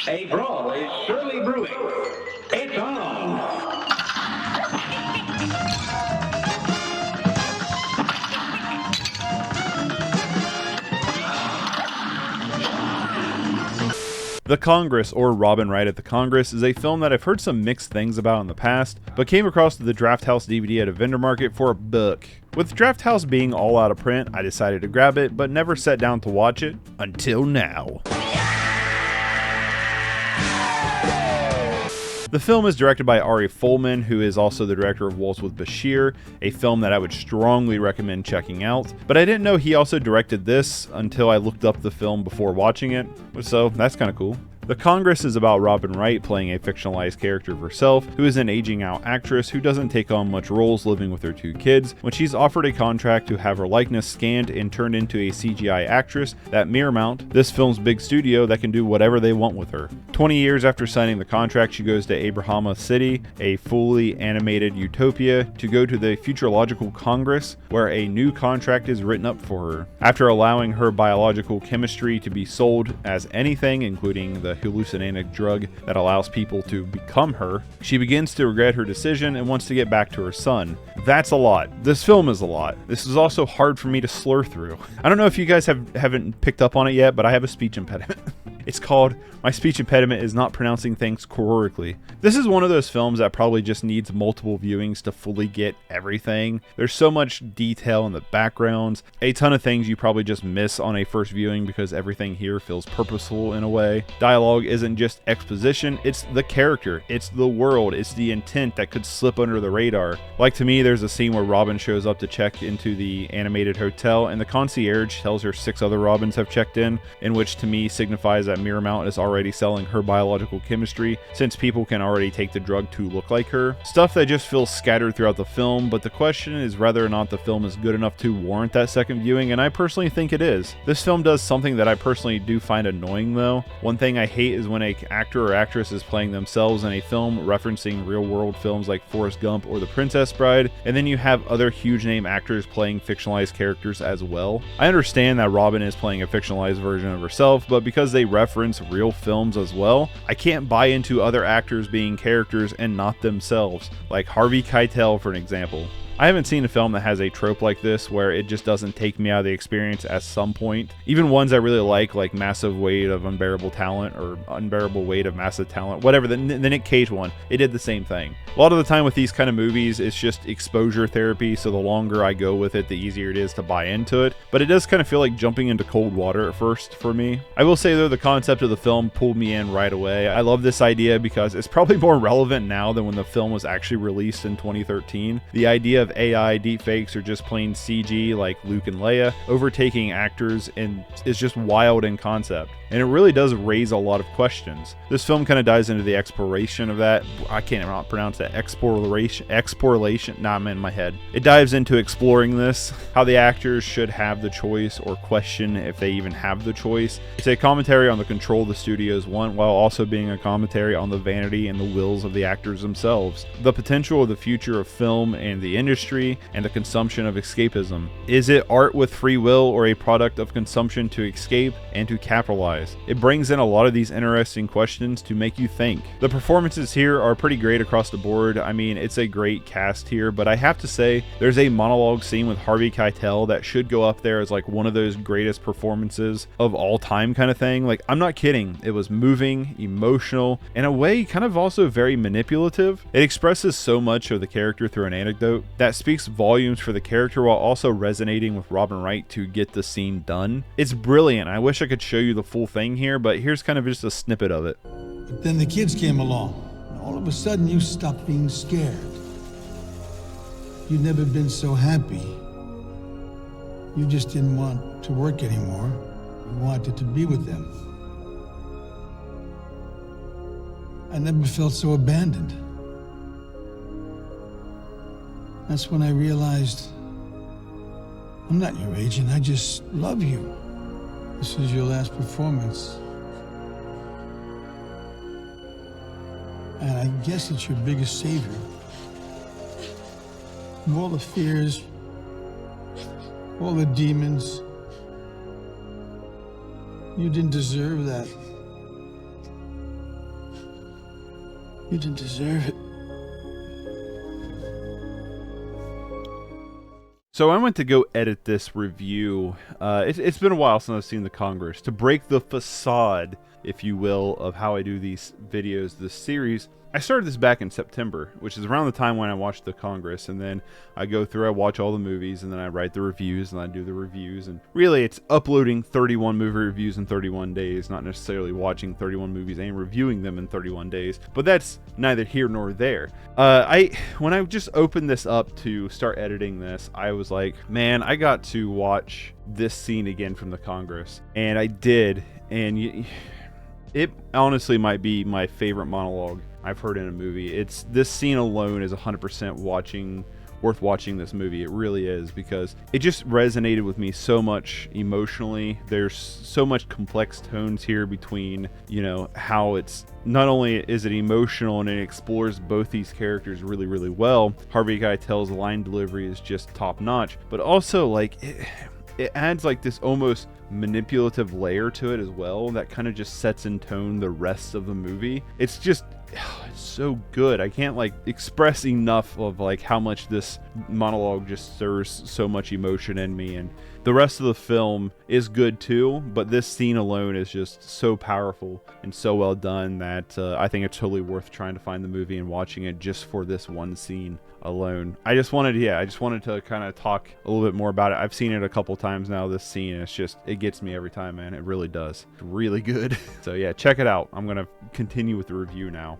A brawl is surely brewing. It's on! The Congress, or Robin Wright at the Congress, is a film that I've heard some mixed things about in the past, but came across the Draft House DVD at a vendor market for $1. With Draft House being all out of print, I decided to grab it, but never sat down to watch it until now. The film is directed by Ari Folman, who is also the director of Waltz with Bashir, a film that I would strongly recommend checking out, but I didn't know he also directed this until I looked up the film before watching it, so that's kind of cool. The Congress is about Robin Wright playing a fictionalized character of herself, who is an aging out actress who doesn't take on much roles living with her 2 kids, when she's offered a contract to have her likeness scanned and turned into a CGI actress at Mirrormount, this film's big studio that can do whatever they want with her. 20 years after signing the contract, she goes to Abrahama City, a fully animated utopia, to go to the Futurological Congress, where a new contract is written up for her. After allowing her biological chemistry to be sold as anything, including the hallucinogenic drug that allows people to become her, she begins to regret her decision and wants to get back to her son. That's a lot. This film is a lot. This is also hard for me to slur through. I don't know if you guys haven't picked up on it yet, but I have a speech impediment. It's called My Speech Impediment is Not Pronouncing Things Correctly. This is one of those films that probably just needs multiple viewings to fully get everything. There's so much detail in the backgrounds, a ton of things you probably just miss on a first viewing because everything here feels purposeful in a way. Dialogue isn't just exposition, it's the character, it's the world, it's the intent that could slip under the radar. Like, to me, there's a scene where Robin shows up to check into the animated hotel and the concierge tells her 6 other Robins have checked in which to me signifies that Mirrormount is already selling her biological chemistry, since people can already take the drug to look like her. Stuff that just feels scattered throughout the film, but the question is whether or not the film is good enough to warrant that second viewing, and I personally think it is. This film does something that I personally do find annoying though. One thing I hate is when an actor or actress is playing themselves in a film referencing real-world films like Forrest Gump or The Princess Bride, and then you have other huge name actors playing fictionalized characters as well. I understand that Robin is playing a fictionalized version of herself, but because they reference real films as well, I can't buy into other actors being characters and not themselves, like Harvey Keitel for an example. I haven't seen a film that has a trope like this where it just doesn't take me out of the experience at some point. Even ones I really like Massive Weight of Unbearable Talent or Unbearable Weight of Massive Talent, whatever, the Nick Cage one, it did the same thing. A lot of the time with these kind of movies, it's just exposure therapy, so the longer I go with it, the easier it is to buy into it. But it does kind of feel like jumping into cold water at first for me. I will say though, the concept of the film pulled me in right away. I love this idea because it's probably more relevant now than when the film was actually released in 2013. The idea of AI deepfakes or just plain CG like Luke and Leia overtaking actors and is just wild in concept, and it really does raise a lot of questions. This film kind of dives into the exploration of that. I can't not pronounce that. Exploration. Nah, I'm in my head. It dives into exploring this, how the actors should have the choice or question if they even have the choice. It's a commentary on the control the studios want, while also being a commentary on the vanity and the wills of the actors themselves. The potential of the future of film and the industry, and the consumption of escapism. Is it art with free will or a product of consumption to escape and to capitalize? It brings in a lot of these interesting questions to make you think. The performances here are pretty great across the board. I mean, it's a great cast here, but I have to say there's a monologue scene with Harvey Keitel that should go up there as like one of those greatest performances of all time kind of thing. Like, I'm not kidding. It was moving, emotional, in a way kind of also very manipulative. It expresses so much of the character through an anecdote that speaks volumes for the character while also resonating with Robin Wright to get the scene done. It's brilliant. I wish I could show you the full thing here, but here's kind of just a snippet of it. But then the kids came along, and all of a sudden you stopped being scared. You'd never been so happy. You just didn't want to work anymore. You wanted to be with them. I never felt so abandoned. That's when I realized I'm not your agent, I just love you. This is your last performance. And I guess it's your biggest savior. Of all the fears, all the demons, you didn't deserve that. You didn't deserve it. So I went to go edit this review. It's been a while since I've seen The Congress. To break the facade, if you will, of how I do these videos, this series, I started this back in September, which is around the time when I watched The Congress, and then I go through, I watch all the movies, and then I write the reviews, and I do the reviews, and really it's uploading 31 movie reviews in 31 days, not necessarily watching 31 movies and reviewing them in 31 days, but that's neither here nor there. When I just opened this up to start editing this, I was like, man, I got to watch this scene again from The Congress, and I did, and it honestly might be my favorite monologue I've heard in a movie. This scene alone is 100% worth watching this movie. It really is, because it just resonated with me so much emotionally. There's so much complex tones here between, you know, how it's not only is it emotional and it explores both these characters really, really well. Harvey Keitel's line delivery is just top notch, but also like it adds like this almost manipulative layer to it as well that kind of just sets in tone the rest of the movie. It's just, it's so good. I can't like express enough of like how much this monologue just stirs so much emotion in me, and the rest of the film is good too, but this scene alone is just so powerful and so well done that I think it's totally worth trying to find the movie and watching it just for this one scene alone. I just wanted to kind of talk a little bit more about it. I've seen it a couple times now, this scene, and it gets me every time, man. It really does. It's really good. So yeah, check it out. I'm gonna continue with the review now.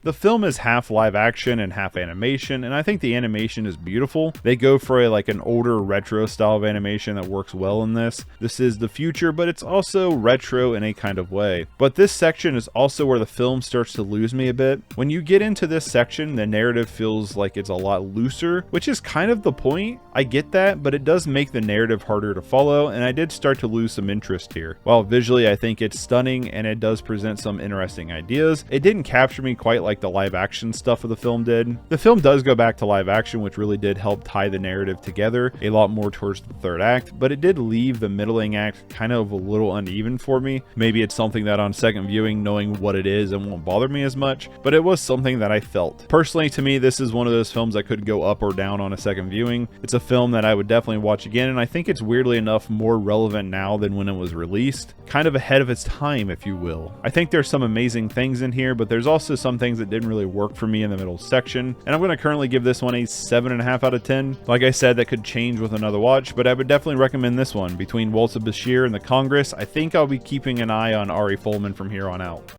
The film is half live action and half animation, and I think the animation is beautiful. They go for an older retro style of animation that works well in this. This is the future, but it's also retro in a kind of way. But this section is also where the film starts to lose me a bit. When you get into this section, the narrative feels like it's a lot looser, which is kind of the point. I get that, but it does make the narrative harder to follow, and I did start to lose some interest here. While visually I think it's stunning and it does present some interesting ideas, it didn't capture me quite like the live action stuff of the film did. The film does go back to live action, which really did help tie the narrative together a lot more towards the third act, but it did leave the middling act kind of a little uneven for me. Maybe it's something that on second viewing, knowing what it is, it won't bother me as much, but it was something that I felt. Personally, to me, this is one of those films that could go up or down on a second viewing. It's a film that I would definitely watch again, and I think it's weirdly enough more relevant now than when it was released. Kind of ahead of its time, if you will. I think there's some amazing things in here, but there's also some things that didn't really work for me in the middle section, and I'm going to currently give this one a 7.5 out of 10. Like I said, that could change with another watch, but I would definitely recommend this one. Between Waltz of Bashir and The Congress, I think I'll be keeping an eye on Ari Folman from here on out.